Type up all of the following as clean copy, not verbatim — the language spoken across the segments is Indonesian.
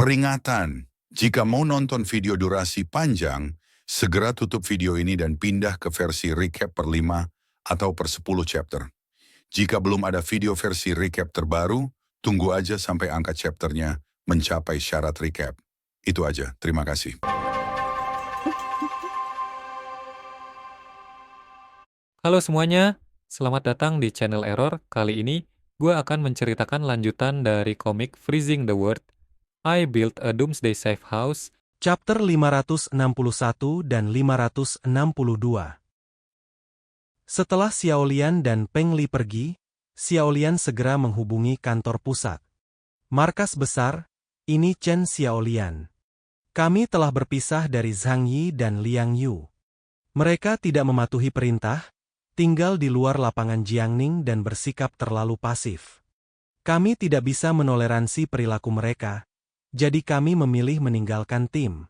Peringatan, jika mau nonton video durasi panjang, segera tutup video ini dan pindah ke versi recap per 5 atau per 10 chapter. Jika belum ada video versi recap terbaru, tunggu aja sampai angka chapternya mencapai syarat recap. Itu aja, terima kasih. Halo semuanya, selamat datang di channel Error. Kali ini, gue akan menceritakan lanjutan dari komik Freezing the World, I Built a Doomsday Safe House, Chapter 561 dan 562. Setelah Xiaolian dan Peng Li pergi, Xiaolian segera menghubungi kantor pusat. Markas besar, ini Chen Xiaolian. Kami telah berpisah dari Zhang Yi dan Liang Yu. Mereka tidak mematuhi perintah, tinggal di luar lapangan Jiangning dan bersikap terlalu pasif. Kami tidak bisa menoleransi perilaku mereka, jadi kami memilih meninggalkan tim.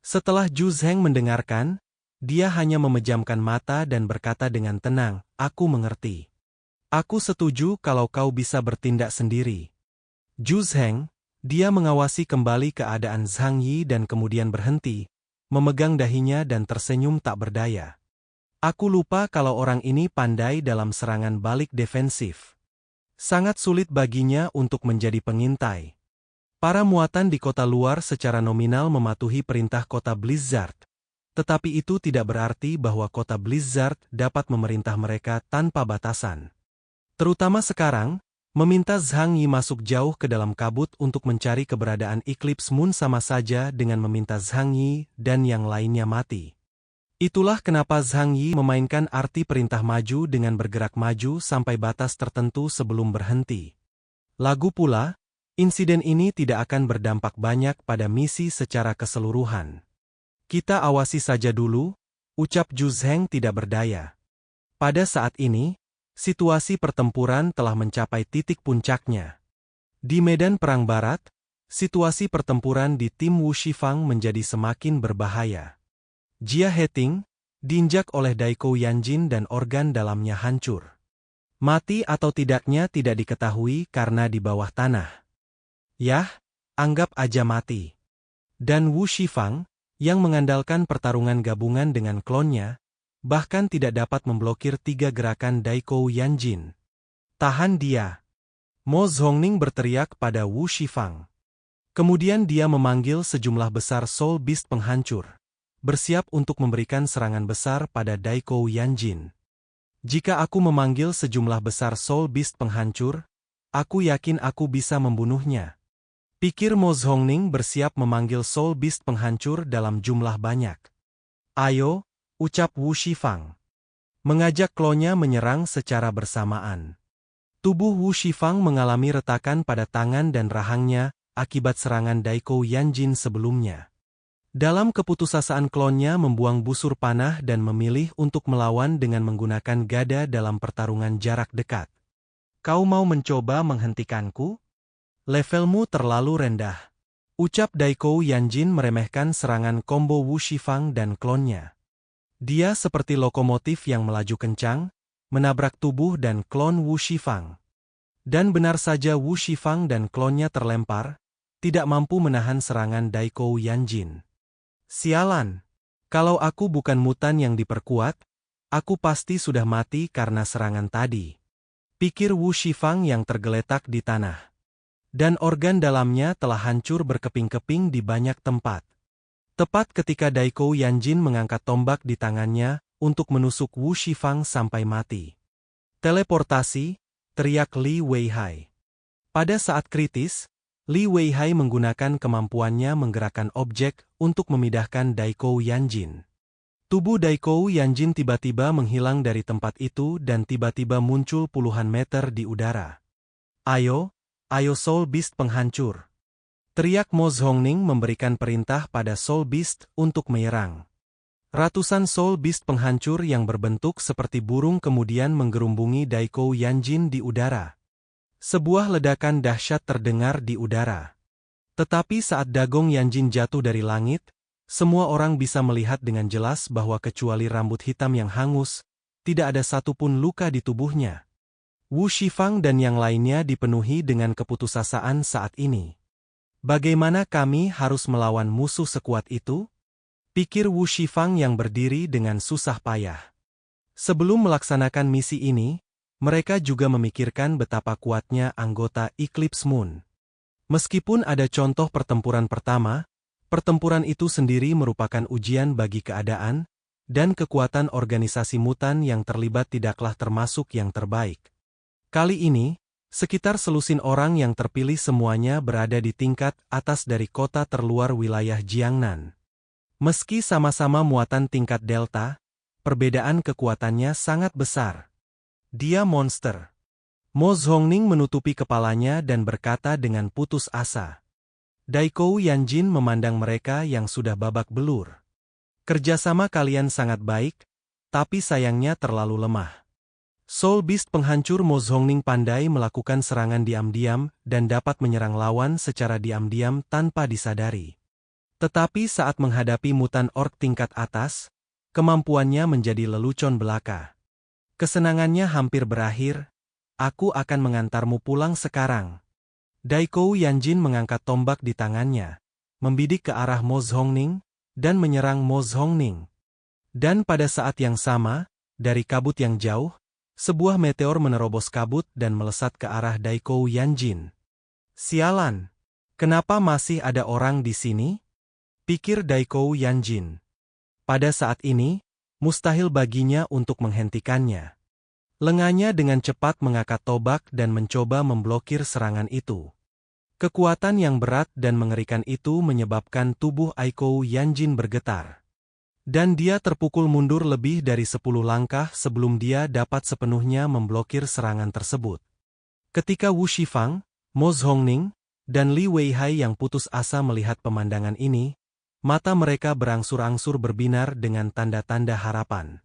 Setelah Zhu Zheng mendengarkan, dia hanya memejamkan mata dan berkata dengan tenang, "Aku mengerti. Aku setuju kalau kau bisa bertindak sendiri." Zhu Zheng, dia mengawasi kembali keadaan Zhang Yi dan kemudian berhenti, memegang dahinya dan tersenyum tak berdaya. Aku lupa kalau orang ini pandai dalam serangan balik defensif. Sangat sulit baginya untuk menjadi pengintai. Para muatan di kota luar secara nominal mematuhi perintah kota Blizzard. Tetapi itu tidak berarti bahwa kota Blizzard dapat memerintah mereka tanpa batasan. Terutama sekarang, meminta Zhang Yi masuk jauh ke dalam kabut untuk mencari keberadaan Eclipse Moon sama saja dengan meminta Zhang Yi dan yang lainnya mati. Itulah kenapa Zhang Yi memainkan arti perintah maju dengan bergerak maju sampai batas tertentu sebelum berhenti. Lagu pula, insiden ini tidak akan berdampak banyak pada misi secara keseluruhan. Kita awasi saja dulu, ucap Zhu Zheng tidak berdaya. Pada saat ini, situasi pertempuran telah mencapai titik puncaknya. Di medan perang barat, situasi pertempuran di tim Wu Shifang menjadi semakin berbahaya. Jia Heting, diinjak oleh Daiko Yanjin dan organ dalamnya hancur. Mati atau tidaknya tidak diketahui karena di bawah tanah. Yah, anggap aja mati. Dan Wu Shifang, yang mengandalkan pertarungan gabungan dengan klonnya, bahkan tidak dapat memblokir 3 gerakan Daiko Yanjin. Tahan dia. Mo Zhongning berteriak pada Wu Shifang. Kemudian dia memanggil sejumlah besar Soul Beast penghancur, bersiap untuk memberikan serangan besar pada Daiko Yanjin. Jika aku memanggil sejumlah besar Soul Beast penghancur, aku yakin aku bisa membunuhnya. Pikir Mo Zhongning bersiap memanggil Soul Beast penghancur dalam jumlah banyak. Ayo, ucap Wu Shifang. Mengajak klonnya menyerang secara bersamaan. Tubuh Wu Shifang mengalami retakan pada tangan dan rahangnya akibat serangan Daiko Yanjin sebelumnya. Dalam keputusasaan klonnya membuang busur panah dan memilih untuk melawan dengan menggunakan gada dalam pertarungan jarak dekat. Kau mau mencoba menghentikanku? Levelmu terlalu rendah. Ucap Daiko Yanjin meremehkan serangan combo Wu Shifang dan klonnya. Dia seperti lokomotif yang melaju kencang, menabrak tubuh dan klon Wu Shifang. Dan benar saja Wu Shifang dan klonnya terlempar, tidak mampu menahan serangan Daiko Yanjin. Sialan! Kalau aku bukan mutan yang diperkuat, aku pasti sudah mati karena serangan tadi. Pikir Wu Shifang yang tergeletak di tanah. Dan organ dalamnya telah hancur berkeping-keping di banyak tempat. Tepat ketika Daiko Yanjin mengangkat tombak di tangannya untuk menusuk Wu Shifang sampai mati. Teleportasi, teriak Li Weihai. Pada saat kritis, Li Weihai menggunakan kemampuannya menggerakkan objek untuk memindahkan Daiko Yanjin. Tubuh Daiko Yanjin tiba-tiba menghilang dari tempat itu dan tiba-tiba muncul puluhan meter di udara. Ayo Soul Beast penghancur. Teriak Mo Zhongning memberikan perintah pada Soul Beast untuk menyerang. Ratusan Soul Beast penghancur yang berbentuk seperti burung kemudian menggerumbungi Daiko Yanjin di udara. Sebuah ledakan dahsyat terdengar di udara. Tetapi saat Dagong Yanjin jatuh dari langit, semua orang bisa melihat dengan jelas bahwa kecuali rambut hitam yang hangus, tidak ada satupun luka di tubuhnya. Wu Shifang dan yang lainnya dipenuhi dengan keputusasaan saat ini. Bagaimana kami harus melawan musuh sekuat itu? Pikir Wu Shifang yang berdiri dengan susah payah. Sebelum melaksanakan misi ini, mereka juga memikirkan betapa kuatnya anggota Eclipse Moon. Meskipun ada contoh pertempuran pertama, pertempuran itu sendiri merupakan ujian bagi keadaan, dan kekuatan organisasi mutan yang terlibat tidaklah termasuk yang terbaik. Kali ini, sekitar selusin orang yang terpilih semuanya berada di tingkat atas dari kota terluar wilayah Jiangnan. Meski sama-sama muatan tingkat delta, perbedaan kekuatannya sangat besar. Dia monster. Mo Zhongning menutupi kepalanya dan berkata dengan putus asa. Daikou Yanjin memandang mereka yang sudah babak belur. Kerjasama kalian sangat baik, tapi sayangnya terlalu lemah. Soul Beast penghancur Mo Zhongning pandai melakukan serangan diam-diam dan dapat menyerang lawan secara diam-diam tanpa disadari. Tetapi saat menghadapi mutan orc tingkat atas, kemampuannya menjadi lelucon belaka. Kesenangannya hampir berakhir, aku akan mengantarmu pulang sekarang. Daikou Yanjin mengangkat tombak di tangannya, membidik ke arah Mo Zhongning, dan menyerang Mo Zhongning. Dan pada saat yang sama, dari kabut yang jauh, sebuah meteor menerobos kabut dan melesat ke arah Daikou Yanjin. Sialan! Kenapa masih ada orang di sini? Pikir Daikou Yanjin. Pada saat ini, mustahil baginya untuk menghentikannya. Lengannya dengan cepat mengangkat tombak dan mencoba memblokir serangan itu. Kekuatan yang berat dan mengerikan itu menyebabkan tubuh Daikou Yanjin bergetar. Dan dia terpukul mundur lebih dari 10 langkah sebelum dia dapat sepenuhnya memblokir serangan tersebut. Ketika Wu Shifang, Mo Zhongning, dan Li Weihai yang putus asa melihat pemandangan ini, mata mereka berangsur-angsur berbinar dengan tanda-tanda harapan.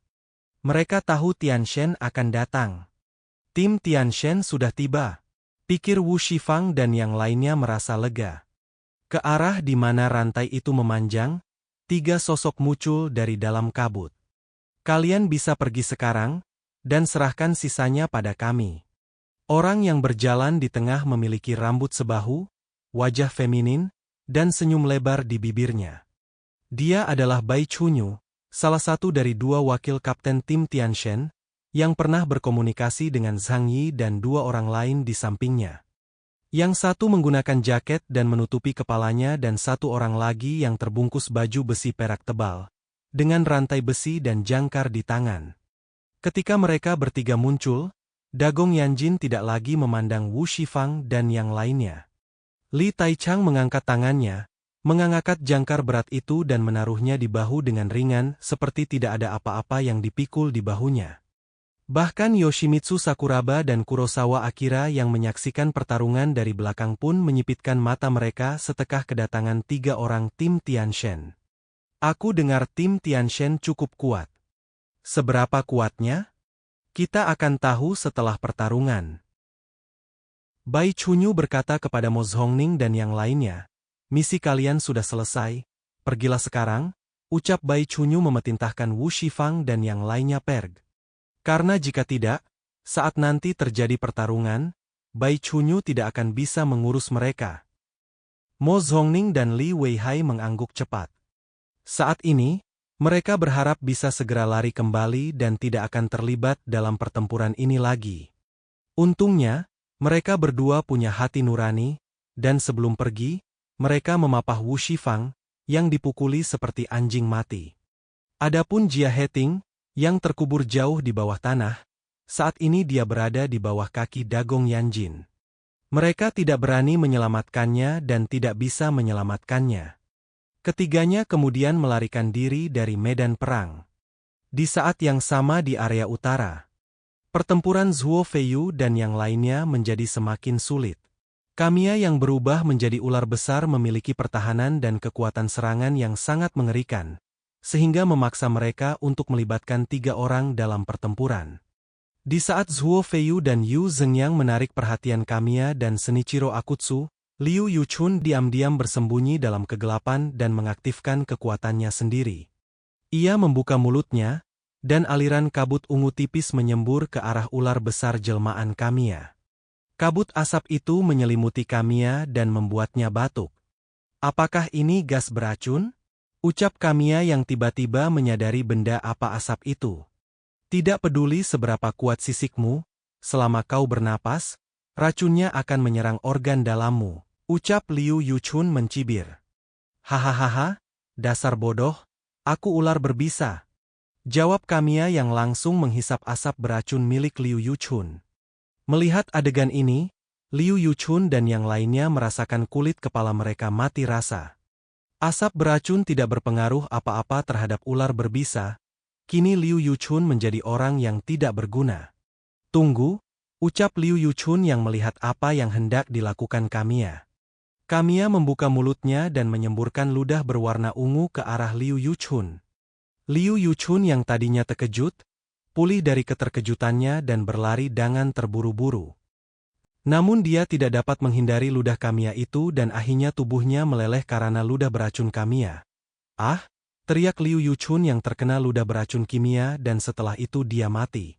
Mereka tahu Tianshen akan datang. Tim Tianshen sudah tiba. Pikir Wu Shifang dan yang lainnya merasa lega. Ke arah di mana rantai itu memanjang, 3 sosok muncul dari dalam kabut. Kalian bisa pergi sekarang, dan serahkan sisanya pada kami. Orang yang berjalan di tengah memiliki rambut sebahu, wajah feminin, dan senyum lebar di bibirnya. Dia adalah Bai Chunyu, salah satu dari 2 wakil kapten tim Tianshen, yang pernah berkomunikasi dengan Zhang Yi dan 2 orang lain di sampingnya. Yang satu menggunakan jaket dan menutupi kepalanya dan 1 orang lagi yang terbungkus baju besi perak tebal, dengan rantai besi dan jangkar di tangan. Ketika mereka bertiga muncul, Dagong Yanjin tidak lagi memandang Wu Shifang dan yang lainnya. Li Taichang mengangkat tangannya, mengangkat jangkar berat itu dan menaruhnya di bahu dengan ringan seperti tidak ada apa-apa yang dipikul di bahunya. Bahkan Yoshimitsu Sakuraba dan Kurosawa Akira yang menyaksikan pertarungan dari belakang pun menyipitkan mata mereka setelah kedatangan 3 orang tim Tianshen. Aku dengar tim Tianshen cukup kuat. Seberapa kuatnya? Kita akan tahu setelah pertarungan. Bai Chunyu berkata kepada Mo Zhongning dan yang lainnya, misi kalian sudah selesai, pergilah sekarang, ucap Bai Chunyu memerintahkan Wu Shifang dan yang lainnya pergi. Karena jika tidak, saat nanti terjadi pertarungan, Bai Chunyu tidak akan bisa mengurus mereka. Mo Zhongning dan Li Weihai mengangguk cepat. Saat ini, mereka berharap bisa segera lari kembali dan tidak akan terlibat dalam pertempuran ini lagi. Untungnya, mereka berdua punya hati nurani, dan sebelum pergi, mereka memapah Wu Shifang, yang dipukuli seperti anjing mati. Adapun Jia Heting, yang terkubur jauh di bawah tanah, saat ini dia berada di bawah kaki Dagong Yanjin. Mereka tidak berani menyelamatkannya dan tidak bisa menyelamatkannya. Ketiganya kemudian melarikan diri dari medan perang. Di saat yang sama di area utara, pertempuran Zhuo Feiyu dan yang lainnya menjadi semakin sulit. Kamiya yang berubah menjadi ular besar memiliki pertahanan dan kekuatan serangan yang sangat mengerikan, sehingga memaksa mereka untuk melibatkan 3 orang dalam pertempuran. Di saat Zhuo Feiyu dan Yu Zhengyang menarik perhatian Kamiya dan Shinichiro Akutsu, Liu Yuchun diam-diam bersembunyi dalam kegelapan dan mengaktifkan kekuatannya sendiri. Ia membuka mulutnya, dan aliran kabut ungu tipis menyembur ke arah ular besar jelmaan Kamiya. Kabut asap itu menyelimuti Kamiya dan membuatnya batuk. Apakah ini gas beracun? Ucap Kamiya yang tiba-tiba menyadari benda apa asap itu. Tidak peduli seberapa kuat sisikmu, selama kau bernapas, racunnya akan menyerang organ dalammu. Ucap Liu Yuchun mencibir. Hahaha, dasar bodoh, aku ular berbisa. Jawab Kamiya yang langsung menghisap asap beracun milik Liu Yuchun. Melihat adegan ini, Liu Yuchun dan yang lainnya merasakan kulit kepala mereka mati rasa. Asap beracun tidak berpengaruh apa-apa terhadap ular berbisa, kini Liu Yuchun menjadi orang yang tidak berguna. Tunggu, ucap Liu Yuchun yang melihat apa yang hendak dilakukan Kamiya. Kamiya membuka mulutnya dan menyemburkan ludah berwarna ungu ke arah Liu Yuchun. Liu Yuchun yang tadinya terkejut, pulih dari keterkejutannya dan berlari dengan terburu-buru. Namun dia tidak dapat menghindari ludah Kamiya itu dan akhirnya tubuhnya meleleh karena ludah beracun Kamiya. Ah! Teriak Liu Yuchun yang terkena ludah beracun kimia dan setelah itu dia mati.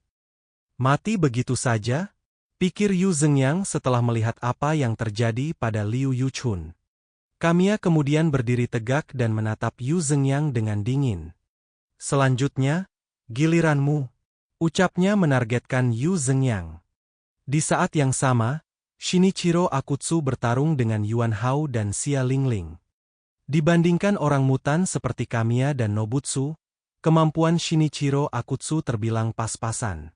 Mati begitu saja? Pikir Yu Zhengyang setelah melihat apa yang terjadi pada Liu Yuchun. Kamiya kemudian berdiri tegak dan menatap Yu Zhengyang dengan dingin. Selanjutnya, giliranmu, ucapnya menargetkan Yu Zhengyang. Di saat yang sama, Shinichiro Akutsu bertarung dengan Yuan Hao dan Xia Lingling. Dibandingkan orang mutan seperti Kamiya dan Nobutsu, kemampuan Shinichiro Akutsu terbilang pas-pasan.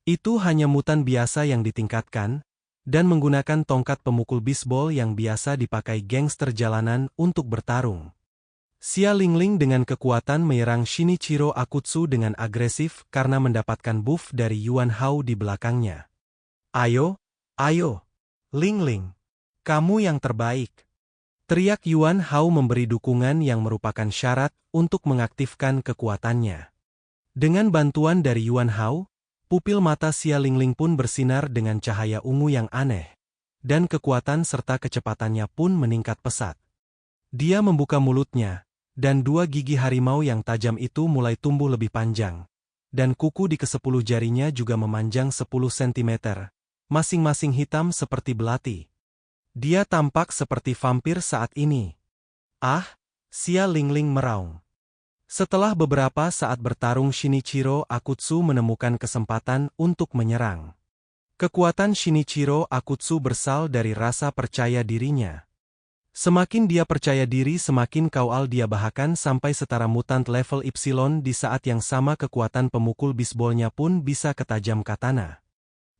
Itu hanya mutan biasa yang ditingkatkan, dan menggunakan tongkat pemukul bisbol yang biasa dipakai gangster jalanan untuk bertarung. Xia Lingling dengan kekuatan menyerang Shinichiro Akutsu dengan agresif karena mendapatkan buff dari Yuan Hao di belakangnya. Ayo, Lingling, kamu yang terbaik. Teriak Yuan Hao memberi dukungan yang merupakan syarat untuk mengaktifkan kekuatannya. Dengan bantuan dari Yuan Hao, pupil mata Xia Lingling pun bersinar dengan cahaya ungu yang aneh, dan kekuatan serta kecepatannya pun meningkat pesat. Dia membuka mulutnya, dan dua gigi harimau yang tajam itu mulai tumbuh lebih panjang, dan kuku di ke-10 jarinya juga memanjang 10 cm, masing-masing hitam seperti belati. Dia tampak seperti vampir saat ini. Ah, Xia Lingling meraung. Setelah beberapa saat bertarung Shinichiro Akutsu menemukan kesempatan untuk menyerang. Kekuatan Shinichiro Akutsu bersal dari rasa percaya dirinya. Semakin dia percaya diri semakin kawal dia bahkan sampai setara mutant level Y di saat yang sama kekuatan pemukul bisbolnya pun bisa ketajam katana.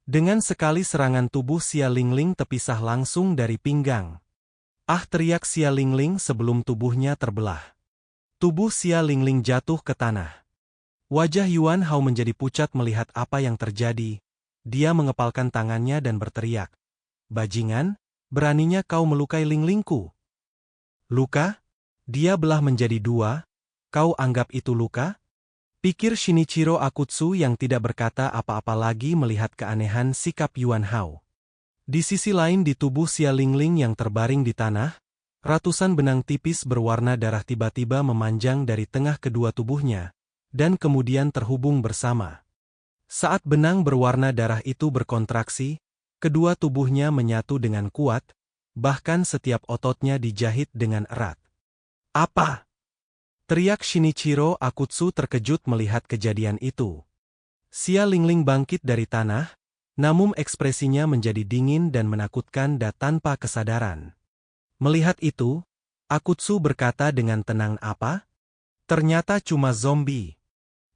Dengan sekali serangan tubuh Xia Lingling terpisah langsung dari pinggang. Ah teriak Xia Lingling sebelum tubuhnya terbelah. Tubuh Xia Lingling jatuh ke tanah. Wajah Yuan Hao menjadi pucat melihat apa yang terjadi. Dia mengepalkan tangannya dan berteriak. Bajingan, beraninya kau melukai Linglingku. Luka? Dia belah menjadi dua, kau anggap itu luka? Pikir Shinichiro Akutsu yang tidak berkata apa-apa lagi melihat keanehan sikap Yuan Hao. Di sisi lain di tubuh Xia Lingling yang terbaring di tanah, ratusan benang tipis berwarna darah tiba-tiba memanjang dari tengah kedua tubuhnya, dan kemudian terhubung bersama. Saat benang berwarna darah itu berkontraksi, kedua tubuhnya menyatu dengan kuat, bahkan setiap ototnya dijahit dengan erat. Apa? Teriak Shinichiro Akutsu terkejut melihat kejadian itu. Xia Lingling bangkit dari tanah, namun ekspresinya menjadi dingin dan menakutkan dan tanpa kesadaran. Melihat itu, Akutsu berkata dengan tenang apa? Ternyata cuma zombie.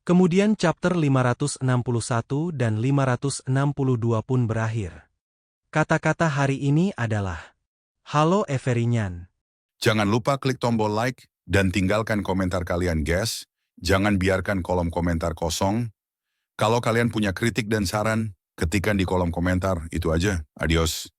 Kemudian chapter 561 dan 562 pun berakhir. Kata-kata hari ini adalah Halo Everinyan. Jangan lupa klik tombol like dan tinggalkan komentar kalian guys. Jangan biarkan kolom komentar kosong. Kalau kalian punya kritik dan saran, ketikkan di kolom komentar. Itu aja. Adios.